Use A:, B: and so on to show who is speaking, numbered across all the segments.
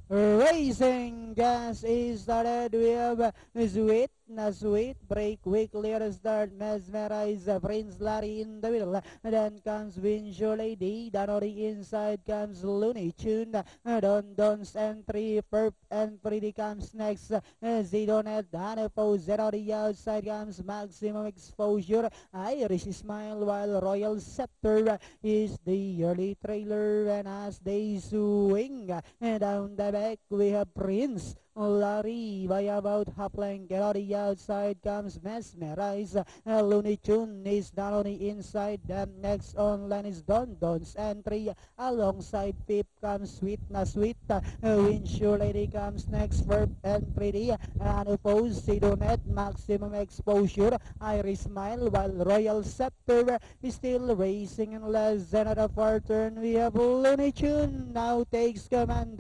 A: Racing gas is started. We have Sweet, Sweet, break quickly at the start. Mesmerize, Prince Larry in the middle. Then comes Windsor Lady. Down on the inside comes Looney Tune. Don's entry, Perp and Pretty comes next. Zidonet, Danefo, Z on the outside comes Maximum Exposure. Irish Smile, while Royal Scepter is the early trailer. And as they swing down the back, we have Prince Larry by about half length. Get on the outside comes Mesmerize. Looney Tune is down on the inside. Next on line is Don's entry. Alongside Pip comes Sweet na Sweet. Windsure Lady comes next. Verb and Pretty. And opposed Sidonet. Maximum Exposure. Iris Smile, while Royal Scepter is still racing in less than at a far turn. We have Looney Tune now takes command.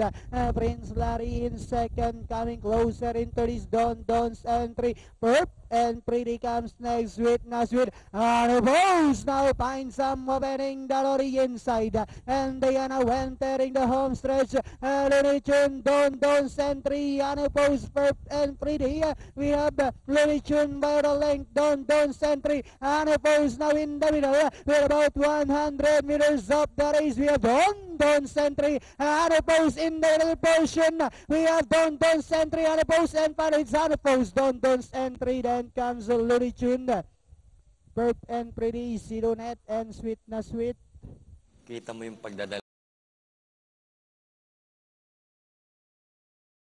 A: Prince Larry in second, coming closer into this Don's entry. Perp and Pretty comes next. Sweet na Sweet. And Rose now finds some opening down on the inside. And Diana entering the home stretch. Looney Tune, Don's entry. Unopposed Perp and Pretty. We have Looney Tune by the length. Don's entry. Unopposed now in the middle. We're about 100 meters up the race. We have Don's entry. Unopposed in the middle portion. We have Don's entry. Unopposed and finally it's unopposed. Don's entry. Then comes Looney Tune. Perp and Pretty, Sidonet and Sweet na Sweet.
B: Kita mo yung pagdadala